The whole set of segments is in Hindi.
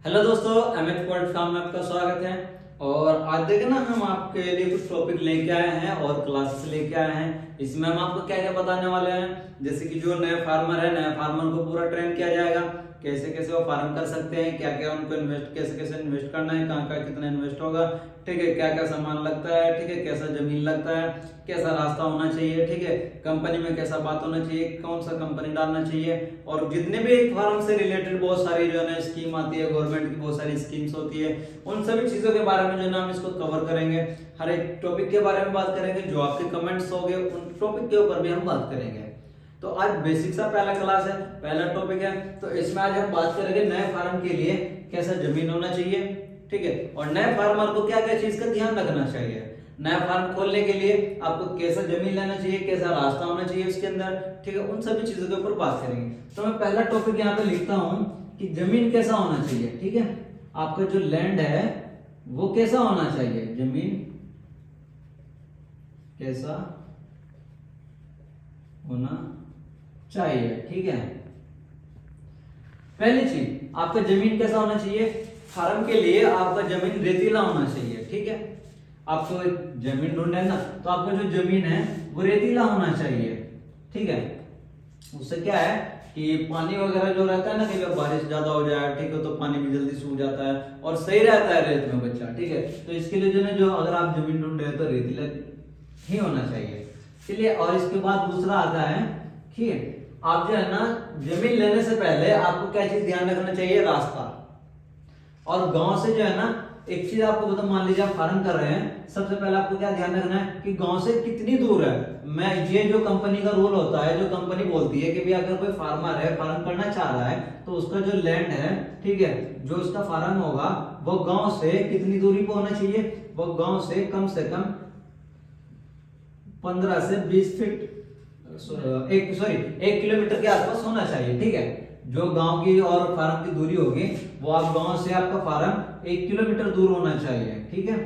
हेलो दोस्तों, एमएच प्लेटफॉर्म में आपका स्वागत है। और आज देखें ना, हम आपके लिए कुछ टॉपिक लेके आए हैं और क्लासेस लेके आए हैं। इसमें हम आपको क्या क्या बताने वाले हैं, जैसे कि जो नए फार्मर है, नए फार्मर को पूरा ट्रेन किया जाएगा, कैसे कैसे वो फार्म कर सकते हैं, क्या क्या उनको इन्वेस्ट, कैसे कैसे इन्वेस्ट करना है, कहाँ कहाँ कितना इन्वेस्ट होगा, ठीक है, क्या क्या सामान लगता है, ठीक है, कैसा जमीन लगता है, कैसा रास्ता होना चाहिए, ठीक है, कंपनी में कैसा बात होना चाहिए, कौन सा कंपनी डालना चाहिए, और जितने भी फार्म से रिलेटेड बहुत सारी जो है ना स्कीम आती है, गवर्नमेंट की बहुत सारी स्कीम्स होती है, उन सभी चीजों के बारे में जो है ना हम इसको कवर करेंगे। हर एक टॉपिक के बारे में बात करेंगे, जो आपके कमेंट्स होंगे उन टॉपिक के ऊपर भी हम बात करेंगे। तो आज बेसिक सा पहला क्लास है, पहला टॉपिक है। तो इसमें आज हम बात करेंगे नए फार्म के लिए कैसा जमीन होना चाहिए, ठीक है, और नए फार्मर को क्या क्या चीज का ध्यान रखना चाहिए। नया फार्म खोलने के लिए आपको कैसा जमीन लेना चाहिए, कैसा रास्ता होना चाहिए उसके अंदर, ठीक है, उन सभी चीजों के ऊपर बात करेंगे। तो मैं पहला टॉपिक यहाँ पे लिखता हूं कि जमीन कैसा होना चाहिए, ठीक है, आपका जो लैंड है वो कैसा होना चाहिए, जमीन कैसा होना चाहिए, ठीक है। पहली चीज, आपका जमीन कैसा होना चाहिए, फार्म के लिए आपका जमीन रेतीला होना चाहिए, ठीक है। आपको जमीन ढूंढना है ना, तो आपका जो जमीन है वो रेतीला होना चाहिए, ठीक है। उससे क्या है कि पानी वगैरह जो रहता है ना, कई बार बारिश ज्यादा हो जाए, ठीक है, तो पानी भी जल्दी सूख जाता है और सही रहता है रेत में बच्चा, ठीक है। तो इसके लिए जो है जो अगर आप जमीन ढूंढ रहे हो तो रेतीला ही होना चाहिए, चलिए। और इसके बाद दूसरा आता है कि आप जो है ना जमीन लेने से पहले आपको क्या चीज ध्यान रखना चाहिए, रास्ता। और गांव से जो है ना, एक चीज आपको बता, मान लीजिए आप फार्म कर रहे हैं, सबसे पहले आपको क्या ध्यान रखना है कि गांव से कितनी दूर है। मैं ये जो कंपनी का रूल होता है, जो कंपनी बोलती है कि भाई अगर कोई फार्मर है, फार्म करना चाह रहा है, तो उसका जो लैंड है, ठीक है, जो उसका फार्म होगा वो गांव से कितनी दूरी पे होना चाहिए, वो गांव से कम 15 से 20 फीट, एक किलोमीटर के आसपास होना चाहिए, ठीक है। जो गांव की और फार्म की दूरी होगी वो आप गांव से आपका फार्म 1 किलोमीटर दूर होना चाहिए, ठीक है।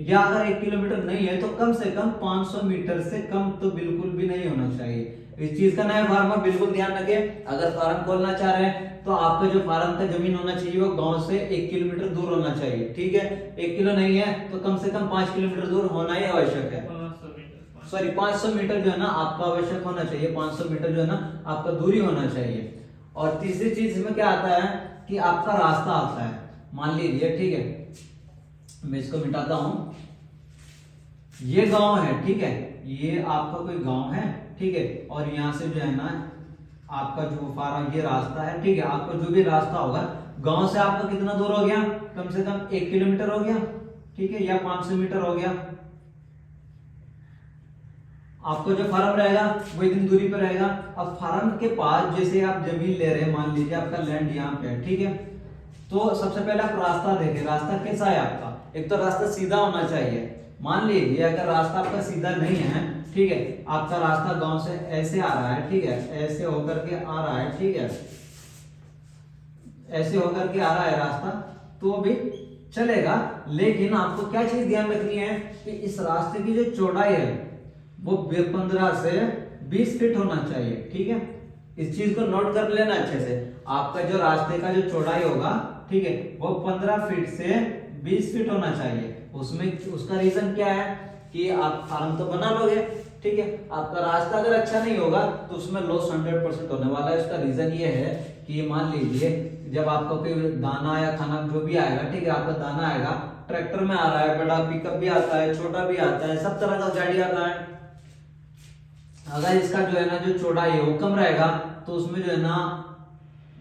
या अगर 1 किलोमीटर नहीं है तो कम से कम 500 मीटर से कम तो बिल्कुल भी नहीं होना चाहिए। इस चीज का नया फार्मर बिल्कुल ध्यान रखे। अगर फार्म खोलना चाह रहे हैं तो आपका जो फार्म का जमीन होना चाहिए वो गांव से 1 किलोमीटर दूर होना चाहिए, ठीक है। 1 किलो नहीं है तो कम से कम 5 किलोमीटर दूर होना ही आवश्यक है। 500 मीटर जो है ना आपका आवश्यक होना चाहिए, 500 मीटर जो है ना आपका दूरी होना चाहिए। और तीसरी चीज में क्या आता है कि आपका रास्ता आता है। मान लीजिए, ठीक है, मैं इसको मिटाता हूं, ये गांव है, ठीक है, ये आपका कोई गांव है, ठीक है, और यहां से जो है ना आपका जो फार्म, ये रास्ता है, ठीक है। आपका जो भी रास्ता होगा गांव से आपका कितना दूर हो गया, कम से कम 1 किलोमीटर हो गया, ठीक है, या 500 मीटर हो गया। आपको जो फार्म रहेगा वो इतनी दूरी पर रहेगा। अब फार्म के पास जैसे आप जमीन ले रहे हैं, मान लीजिए आपका लैंड यहाँ पे है, ठीक है, तो सबसे पहले आप रास्ता देखें, रास्ता कैसा है आपका। एक तो रास्ता सीधा होना चाहिए। मान लीजिए अगर रास्ता आपका सीधा नहीं है, ठीक है, आपका रास्ता गांव से ऐसे आ रहा है, ठीक है, ऐसे होकर के आ रहा है, ठीक है, ऐसे होकर के आ रहा है रास्ता, तो भी चलेगा। लेकिन आपको क्या चीज ध्यान रखनी है कि इस रास्ते की जो चौड़ाई है वो 15 से 20 फीट होना चाहिए, ठीक है। इस चीज को नोट कर लेना अच्छे से। आपका जो रास्ते का जो चौड़ाई होगा, ठीक है, वो 15 फीट से 20 फीट होना चाहिए। उसमें उसका रीजन क्या है कि आप फार्म तो बना लोगे, ठीक है, आपका रास्ता अगर अच्छा नहीं होगा तो उसमें लॉस 100% होने वाला है। उसका रीजन ये है कि मान लीजिए जब आपका कोई दाना या खाना जो भी आएगा, ठीक है, आपका दाना आएगा, ट्रैक्टर में आ रहा है, बड़ा पिकअप भी आता है, छोटा भी आता है, सब तरह का गाड़ी आता है। अगर इसका जो है ना जो चौड़ाई है वो कम रहेगा तो उसमें जो है ना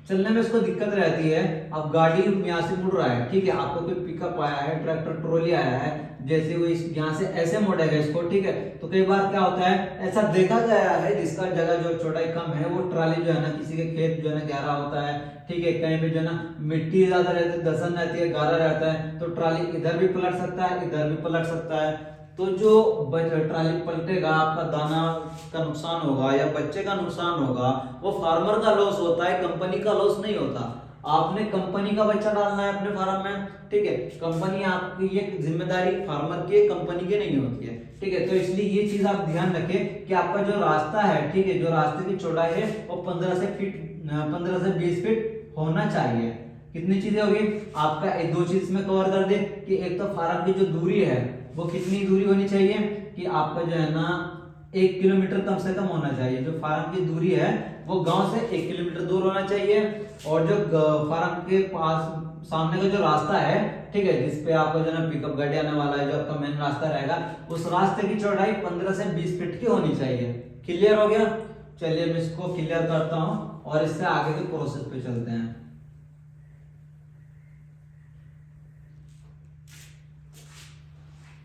चलने में इसको दिक्कत रहती है। अब गाड़ी यहाँ से मुड़ रहा है, ठीक है, आपको कोई पिकअप आया है, ट्रैक्टर ट्रॉली आया है, जैसे वो इस यहाँ से ऐसे मुड़ेगा इसको, ठीक है, तो कई बार क्या होता है, ऐसा देखा गया है जिसका जगह जो चौड़ाई कम है वो ट्राली जो है ना, किसी के खेत जो है ना गहरा होता है, ठीक है, कहीं भी जो है ना मिट्टी ज्यादा रहती है, दसन रहती है, गारा रहता है, तो ट्राली इधर भी पलट सकता है, इधर भी पलट सकता है। तो जो ट्राली पलटेगा, आपका दाना का नुकसान होगा या बच्चे का नुकसान होगा, वो फार्मर का लॉस होता है, कंपनी का लॉस नहीं होता। आपने कंपनी का बच्चा डालना है अपने फार्म में, ठीक है, कंपनी आपकी, ये जिम्मेदारी फार्मर की, कंपनी की नहीं होती है, ठीक है। तो इसलिए ये चीज आप ध्यान रखें कि आपका जो रास्ता है, ठीक है, जो रास्ते की चौड़ाई है वो 15 से 20 फीट होना चाहिए। कितनी चीजें होगी आपका, एक दो चीज में कवर कर दे कि एक तो फार्म की जो दूरी है वो कितनी दूरी होनी चाहिए कि आपका जो है ना 1 किलोमीटर कम से कम होना चाहिए। जो फार्म की दूरी है वो गांव से 1 किलोमीटर दूर होना चाहिए। और जो फार्म के पास सामने का जो रास्ता है, ठीक है, जिसपे आपका जो ना पिकअप गाड़ी आने वाला है, जो आपका मेन रास्ता रहेगा, उस रास्ते की चौड़ाई 15 से 20 फीट की होनी चाहिए। क्लियर हो गया? चलिए मैं इसको क्लियर करता हूं और इससे आगे के प्रोसेस पे चलते हैं।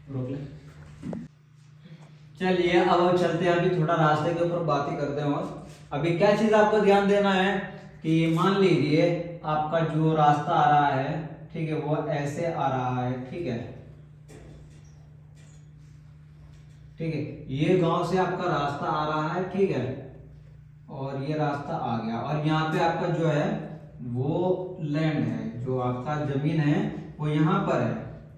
रोक ले। चलिए अब चलते हैं, अभी थोड़ा रास्ते के ऊपर बात ही करते हैं। और अभी क्या चीज आपको ध्यान देना है कि मान लीजिए आपका जो रास्ता आ रहा है, ठीक है, वो ऐसे आ रहा है, ठीक है, ठीक है, ये गांव से आपका रास्ता आ रहा है, ठीक है, और ये रास्ता आ गया और यहाँ पे आपका जो है वो लैंड है, जो आपका जमीन है वो यहाँ पर है,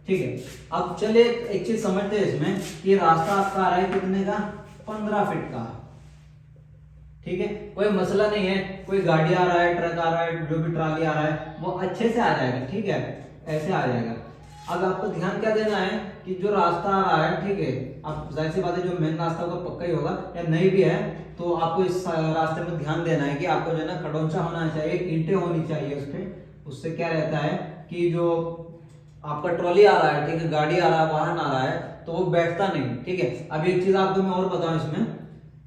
ठीक है। अब चले एक चीज समझते हैं इसमें कि रास्ता आपका आ रहा है कितने का, 15 फीट का, ठीक है, कोई मसला नहीं है, कोई गाड़ी आ रहा है, ट्रक आ रहा है, जो भी ट्राली आ रहा है वो अच्छे से आ जाएगा, ठीक है, ऐसे आ जाएगा। अब आपको ध्यान क्या देना है कि जो रास्ता आ रहा है, ठीक है, अब जाहिर सी बात है जो मेन रास्ता होगा पक्का ही होगा, या नहीं भी है तो आपको इस रास्ते में ध्यान देना है कि आपको जो है ना खड़ोंचा होना चाहिए, ईंटें होनी चाहिए उस पे। उससे क्या रहता है कि जो आपका ट्रॉली आ रहा है, ठीक है, गाड़ी आ रहा है, वाहन आ रहा है, तो वो बैठता नहीं, ठीक है। अब एक चीज आपको मैं और बताऊं इसमें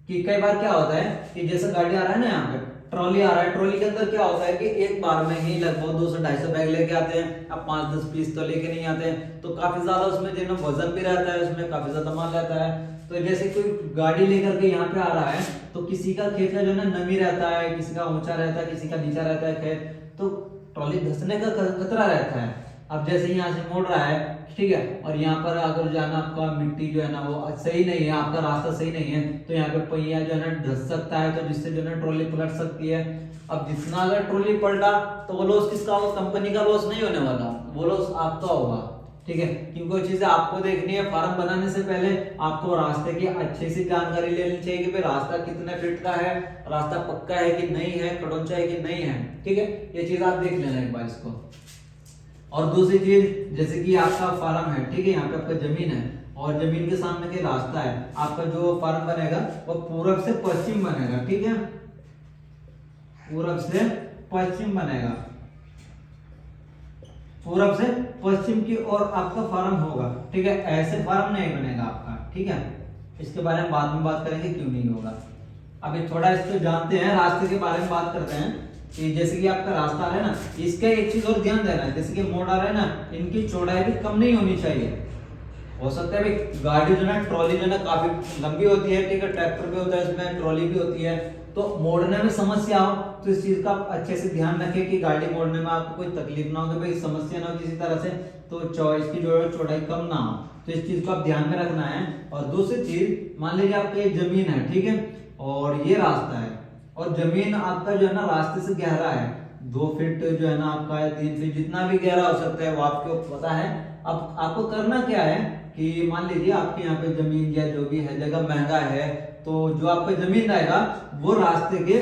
कि कई बार क्या होता है कि जैसे गाड़ी आ रहा है ना, यहाँ पे ट्रॉली आ रहा है, ट्रॉली के अंदर क्या होता है कि एक बार में ही लगभग 200-250 बैग लेके आते हैं। अब 5-10 पीस तो लेके नहीं आते हैं, तो काफी ज्यादा उसमें जो है वजन भी रहता है, उसमें काफी ज्यादा माल रहता है। तो जैसे कोई गाड़ी लेकर के यहाँ पे आ रहा है तो किसी का खेत का जो है ना नमी रहता है, किसी का ऊंचा रहता है, किसी का नीचा रहता है खेत, तो ट्रॉली धंसने का खतरा रहता है। अब जैसे यहाँ से मोड़ रहा है, ठीक है, और यहाँ पर अगर जाना आपका मिट्टी जो है ना वो सही नहीं है, आपका रास्ता सही नहीं है, तो यहाँ पे पहिया जो है ना धस सकता है, तो जिससे जो है ना ट्रॉली पलट सकती है। अब जितना अगर ट्रॉली पलटा तो वो लॉस किसका होगा, कंपनी का लॉस नहीं होने वाला, वो लॉस आपका होगा, ठीक है, क्योंकि वो चीजें आपको देखनी है। फार्म बनाने से पहले आपको रास्ते की अच्छी सी जानकारी लेनी चाहिए कि भाई रास्ता कितने फीट का है, रास्ता पक्का है कि नहीं है, खड़ोंचा है कि नहीं है, ठीक है, ये चीज आप देख लेना एक बार इसको। और दूसरी चीज जैसे कि आपका फार्म है, ठीक है, यहाँ पे आपका जमीन है और जमीन के सामने के रास्ता है, आपका जो फार्म बनेगा वो पूरब से पश्चिम बनेगा, ठीक है, पूरब से पश्चिम बनेगा, पूरब से पश्चिम की ओर आपका फार्म होगा, ठीक है, ऐसे फार्म नहीं बनेगा आपका, ठीक है, इसके बारे में बाद में बात करेंगे क्यों नहीं होगा। अभी थोड़ा इसको जानते हैं, रास्ते के बारे में बात करते हैं कि जैसे कि आपका रास्ता आ रहा है ना, इसका एक चीज और ध्यान देना है, जैसे कि मोड़ आ रहा है ना, इनकी चौड़ाई भी कम नहीं होनी चाहिए। हो सकता है भाई गाड़ी जो है ट्रॉली जो है ना काफी लंबी होती है, ठीक है, ट्रैक्टर भी होता है इसमें, ट्रॉली भी होती है, तो मोड़ने में समस्या हो तो इस चीज का आप अच्छे से ध्यान रखें कि गाड़ी मोड़ने में आपको कोई तकलीफ ना हो, कि भाई समस्या ना हो किसी तरह से, तो इसकी जो है चौड़ाई कम ना हो, तो इस चीज को आप ध्यान में रखना है। और दूसरी चीज, मान लीजिए आपका ये जमीन है, ठीक है, और ये रास्ता है, और जमीन आपका जो है ना रास्ते से गहरा है, 2 फीट जो है ना आपका है, 3 फीट, जितना भी गहरा हो सकता है वो आपको पता है। अब आपको करना क्या है कि मान लीजिए आपके यहाँ पे जमीन या जो भी है जगह महंगा है, तो जो आपका जमीन रहेगा वो रास्ते के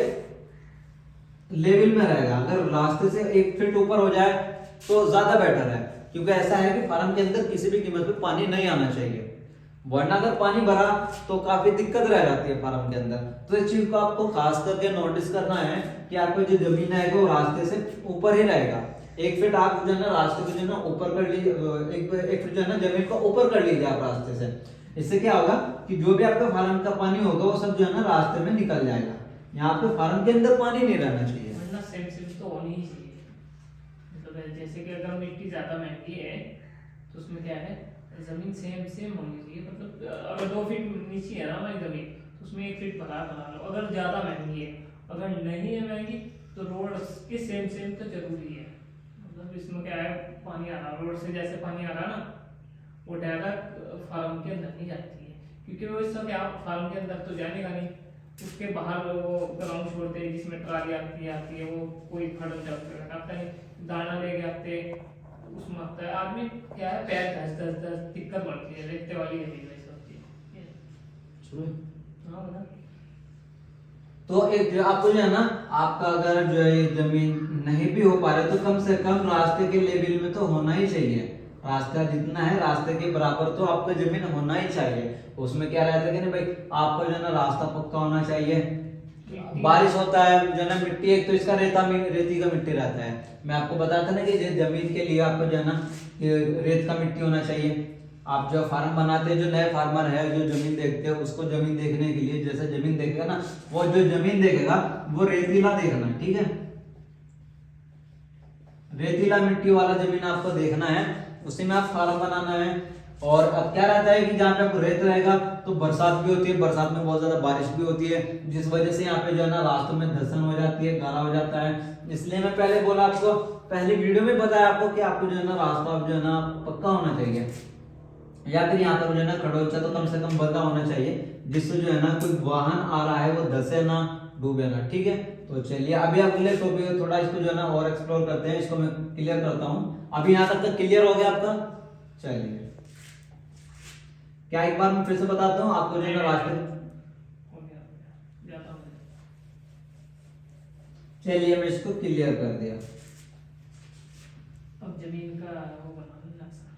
लेवल में रहेगा। अगर रास्ते से 1 फीट ऊपर हो जाए तो ज्यादा बेटर है, क्योंकि ऐसा है कि फार्म के अंदर किसी भी कीमत पे पानी नहीं आना चाहिए, वरना अगर पानी भरा तो काफी दिक्कत रह जाती है फार्म के अंदर। तो इस चीज को आपको खास करके नोटिस करना है कि आपका जो जमीन है वो रास्ते से ऊपर ही रहेगा। 1 फीट आप जो है ना रास्ते को जो है ना ऊपर कर लीजिए, 1 फीट जो है ना जमीन को ऊपर कर लीजिए आप रास्ते से। इससे क्या होगा कि जो भी आपका फार्म का पानी होगा वो सब जो है ना रास्ते में निकल जाएगा। यहाँ पे फार्म के अंदर पानी नहीं रहना चाहिए, वरना सेम सेम तो होनी ही चाहिए। मतलब जैसे कि अगर मिट्टी ज्यादा महंगी है तो उसमें क्या है, जमीन सेम सेम होनी चाहिए। मतलब अगर 2 फीट नीचे है ना हमारी जमीन तो उसमें 1 फीट बना लो, अगर ज्यादा महंगी है। अगर नहीं है महंगी तो रोड के सेम सेम तो जरूरी है। मतलब इसमें क्या है, पानी आ रहा रोड से, जैसे पानी आ रहा ना वो डायरेक्ट फार्म के अंदर नहीं जाती है, क्योंकि वो इसका क्या फार्म के अंदर तो जानेगा नहीं, उसके बाहर वो ग्राउंड छोड़ते हैं जिसमें ट्राली आती है, वो कोई खड़न चलते हटाता है, दाना ले आते उसमें आता है। आदमी क्या है, पैर धस धस धस दिक्कत बढ़ती है, रेते वाली है वैसे होती है। हाँ बता। तो एक जो आपको जो है ना, आपका अगर जो है जमीन नहीं भी हो पा रहा तो कम से कम रास्ते के लेवल में तो होना ही चाहिए। रास्ता जितना है रास्ते के बराबर तो आपका जमीन होना ही चाहिए। उसमें क्या रहता है कि नहीं भाई, आपका जो है ना रास्ता पक्का होना चाहिए। बारिश होता है जो है ना, मिट्टी एक तो इसका रेती का मिट्टी रहता है। मैं आपको बताया था ना कि जमीन के लिए आपको जो है ना रेत का मिट्टी होना चाहिए। आप जो फार्म बनाते हैं, जो नए फार्मर है जो जमीन देखते हैं, उसको जमीन देखने के लिए जैसे जमीन देखेगा ना, वो जो जमीन देखेगा वो रेतीला देखना, ठीक है। रेतीला मिट्टी वाला जमीन आपको देखना है, उसी में आप फार्म बनाना है। और अब क्या रहता है कि जहाँ पे आपको रेत रहेगा तो बरसात भी होती है, बरसात में बहुत ज्यादा बारिश भी होती है, जिस वजह से यहाँ पे जो है ना रास्तों में धंसन हो जाती है, गारा हो जाता है। इसलिए मैं पहले बोला आपको, पहली वीडियो में बताया आपको कि आपको जो है ना रास्ता जो है ना पक्का होना चाहिए, या फिर यहाँ पर जो है ना खड़ोचा तो कम से कम बंदा होना चाहिए, जिससे जो है ना कोई वाहन आ रहा है वो धंसे ना, डूबे ना, ठीक है। तो चलिए अभी अगले टॉपिक थोड़ा इसको जो है ना और एक्सप्लोर करते हैं, इसको मैं क्लियर करता हूँ। अभी यहाँ तक तो क्लियर हो गया आपका। चलिए क्या एक बार मैं फिर से बताता हूँ आपको जो है ना रास्ते। चलिए मैं इसको क्लियर कर दिया। अब जमीन का वो बनाना नक्शा।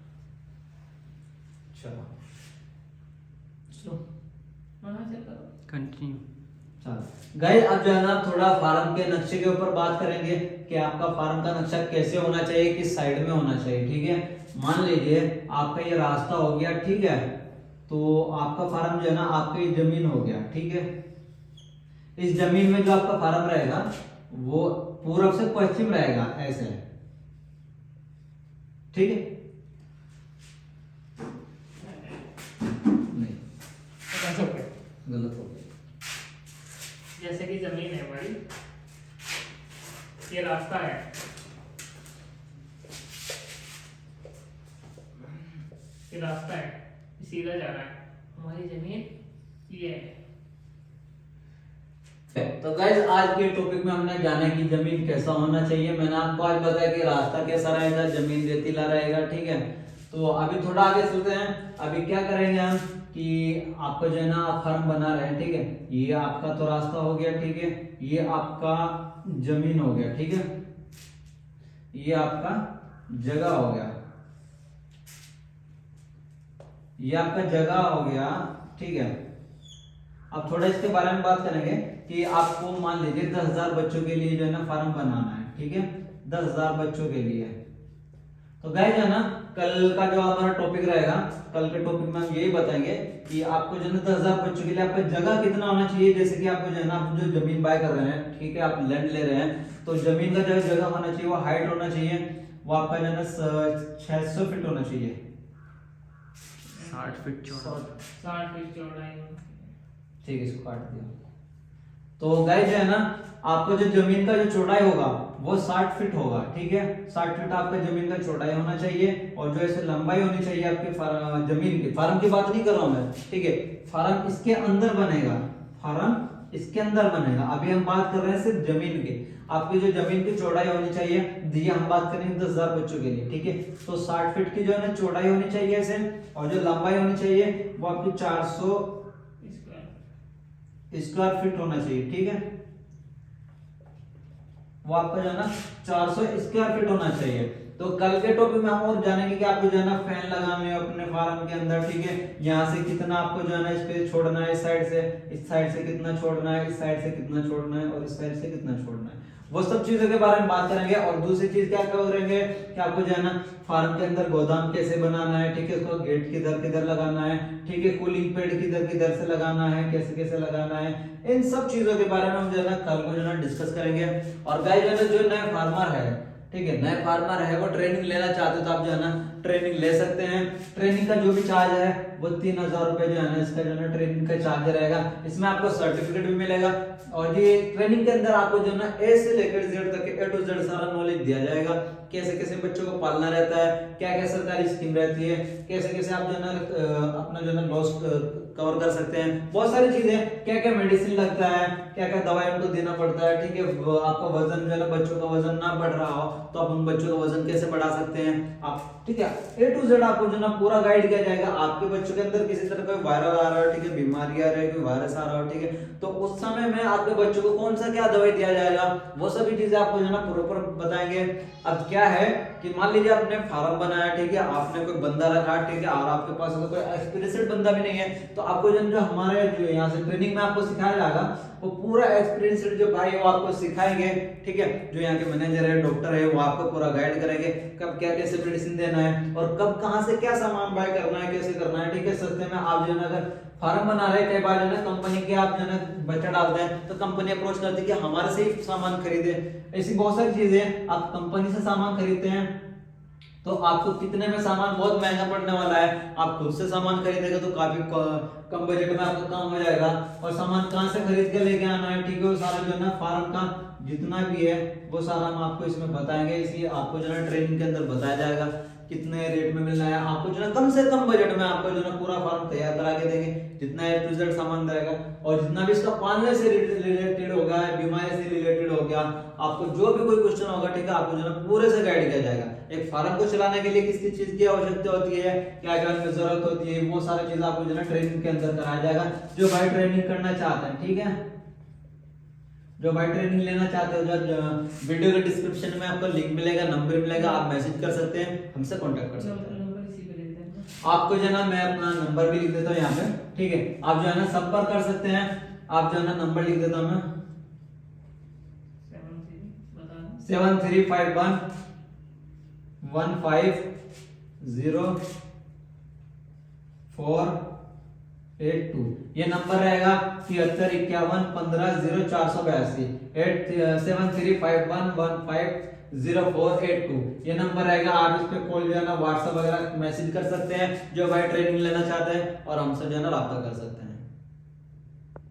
चलो कंटिन्यू। चलो गाइस, अब जो है ना थोड़ा फार्म के नक्शे के ऊपर बात करेंगे कि आपका फार्म का नक्शा कैसे होना चाहिए, किस साइड में होना चाहिए, ठीक है। मान लीजिए आपका ये रास्ता हो गया, ठीक है, तो आपका फार्म जो है ना आपकी जमीन हो गया, ठीक है। इस जमीन में जो आपका फार्म रहेगा वो पूरब से पश्चिम रहेगा, ऐसे, ठीक है। नहीं, गलत हो गया। जैसे कि जमीन है हमारी, ये रास्ता है, ये रास्ता है, सीधा जा रहा है, हमारी जमीन ये है। तो गाइस आज के टॉपिक में हमने जाना कि जमीन कैसा होना चाहिए। मैंने आपको आज बताया कि रास्ता कैसा रहेगा, जमीन रेतीला रहेगा, ठीक है। तो अभी थोड़ा आगे चलते हैं। अभी क्या करेंगे हम कि आपको जो है ना आप फार्म बना रहे हैं, ठीक है। ये आपका तो रास्ता हो गया, ठीक है। ये आपका जमीन हो गया, ठीक है। ये आपका जगह हो गया, ये आपका जगह हो गया, ठीक है। अब थोड़ा इसके बारे में बात करेंगे कि आपको मान लीजिए 10,000 बच्चों के लिए जो है ना फार्म बनाना है, ठीक है। 10,000 बच्चों के लिए। तो गाइस जो है ना कल का जो हमारा टॉपिक रहेगा, कल के टॉपिक में हम यही बताएंगे कि आपको जो है ना 10,000 बच्चों के लिए आपका जगह कितना होना चाहिए। जैसे कि आपको जो है ना आप जो जमीन बाय कर रहे हैं, ठीक है, आप लैंड ले रहे हैं, तो जमीन का जो जगह होना चाहिए वो हाइट होना चाहिए, वो आपका जो है ना 600 फीट होना चाहिए, 60 फीट चौड़ाई, ठीक है। इसको काट दिया। तो गाइस जो है ना आपको जो जमीन का जो चौड़ाई होगा वो 60 फीट होगा, ठीक है। 60 फीट आपका जमीन का चौड़ाई होना चाहिए, और जो ऐसे लंबाई होनी चाहिए आपकी जमीन की। फार्म की बात नहीं कर रहा हूं मैं, ठीक है। फार्म इसके अंदर बनेगा, फार्म इसके अंदर बनेगा। अभी हम बात कर रहे हैं सिर्फ जमीन की। आपकी जो जमीन की चौड़ाई होनी चाहिए, ये हम बात करेंगे 10,000 बच्चों के लिए, ठीक है। तो 60 फीट की जो है ना चौड़ाई होनी चाहिए ऐसे, और जो लंबाई होनी चाहिए वो आपकी 400 स्क्वायर फीट होना चाहिए, ठीक है। वो आपका जो है ना 400 स्क्वायर फीट होना चाहिए। तो कल के टॉपिक में हम और जानेंगे कि आपको जो है ना फैन लगाने हैं अपने फार्म के अंदर, ठीक है। यहाँ से कितना आपको जो है ना स्पेस छोड़ना है, इस साइड से कितना छोड़ना है, इस साइड से कितना छोड़ना है, और इस साइड से कितना छोड़ना है, वो सब चीजों के बारे में बात करेंगे। और दूसरी चीज क्या करेंगे कि आपको जो है ना फार्म के अंदर गोदाम कैसे बनाना है, ठीक है। उसको गेट किधर लगाना है, ठीक है। कूलिंग पैड किधर से लगाना है, कैसे लगाना है, इन सब चीजों के बारे में हम जो है ना कल को जो है ना डिस्कस करेंगे। और गाइस जो है ना जो नए फार्मर है, ठीक है, नए फार्मर है वो ट्रेनिंग लेना चाहते तो आप जो है ना ट्रेनिंग ले सकते हैं। ट्रेनिंग का जो भी चार्ज है वो 3,000 रुपए जो है ना इसका जो है ना ट्रेनिंग का चार्ज रहेगा। इसमें आपको सर्टिफिकेट भी मिलेगा, और ये ट्रेनिंग के अंदर आपको जो है ना ए से लेकर जेड तक A to Z सारा नॉलेज दिया जाएगा। कैसे बच्चों को पालना रहता है, क्या सरकारी स्कीम रहती है, कैसे आप जो है ना अपना जो है ना लॉस कवर कर सकते हैं, बहुत सारी चीजें, क्या मेडिसिन लगता है, क्या दवाई उनको देना पड़ता है, ठीक है। आपका वजन जो है ना बच्चों का वजन ना बढ़ रहा हो तो आप उन बच्चों का वजन कैसे बढ़ा सकते हैं आप, ठीक है। A to Z आपको जो ना पूरा गाइड किया जाएगा। आपके बच्चों के अंदर किसी तरह का वायरल आ रहा है, ठीक है, बीमारी आ रही है, कोई वायरस आ रहा है, ठीक है, तो उस समय में आपके बच्चों को कौन सा क्या दवाई दिया जाएगा, वो सभी चीजें आपको जो ना प्रॉपर बताएंगे। अब क्या है कि मान लीजिए आपने फार्म बनाया, ठीक है, आपने कोई बंदा रखा, ठीक है, और आपके पास अगर कोई एक्सपीरियंस्ड बंदा भी नहीं है, तो आपको जो हमारे जो यहाँ से ट्रेनिंग में आपको सिखाया जाएगा वो पूरा एक्सपीरियंस्ड जो भाई वो आपको सिखाएंगे, ठीक है। जो यहाँ के मैनेजर है, डॉक्टर है, वो आपको पूरा गाइड करेंगे कब क्या कैसे मेडिसिन देना है और कब कहाँ से क्या सामान बाय करना है, कैसे करना है, ठीक है। सस्ते में आप जो है अगर फार्म बना रहे, कई बार जो है कंपनी के आप जो है बच्चा डालते हैं तो कंपनी अप्रोच करती है कि हमारे से ही सामान खरीदे। ऐसी बहुत सारी चीजें, आप कंपनी से सामान खरीदते हैं तो आपको कितने में सामान बहुत महंगा पड़ने वाला है, आप खुद से सामान खरीदेंगे तो काफी कम बजट में आपका काम हो जाएगा। और सामान कहाँ से खरीद के लेके आना है, ठीक है, वो सारा जो है ना फार्म का जितना भी है वो सारा हम आपको इसमें बताएंगे। इसलिए आपको जो है ट्रेनिंग के अंदर बताया जाएगा कितने रेट में मिलना है आपको, जो है कम से कम बजट में आपको जो है पूरा फार्म तैयार करा के देंगे, जितना A to Z सामान रहेगा। और जितना भी इसका पालने से रिलेटेड हो गया, बीमारी से रिलेटेड हो गया, आपको जो भी कोई क्वेश्चन होगा, ठीक है, आपको जो है पूरे से गाइड किया जाएगा। एक फार्म को चलाने के लिए किस किस चीज की आवश्यकता होती है, क्या क्या जरूरत होती है, वो सारी चीज आपको जो है ट्रेनिंग के अंदर कराया जाएगा। जो भाई ट्रेनिंग करना चाहते हैं, ठीक है, जो भाई ट्रेनिंग लेना चाहते हो, जो वीडियो के डिस्क्रिप्शन में आपको लिंक मिलेगा, नंबर मिलेगा, आप मैसेज कर सकते हैं, हमसे कांटेक्ट कर सकते हैं। आपको जो है ना मैं अपना नंबर भी लिख देता हूँ यहाँ पे, ठीक है, आप जो है ना संपर्क कर सकते हैं। आप जो है ना नंबर लिख देता हूँ मैं 7351 150 ये नंबर रहेगा 7351150482 7351150482 ये नंबर रहेगा। आप इस पे कॉल जो है ना व्हाट्सएप वगैरह मैसेज कर सकते हैं जो भाई ट्रेनिंग लेना चाहते हैं और हमसे जो है ना राब्ता कर सकते हैं।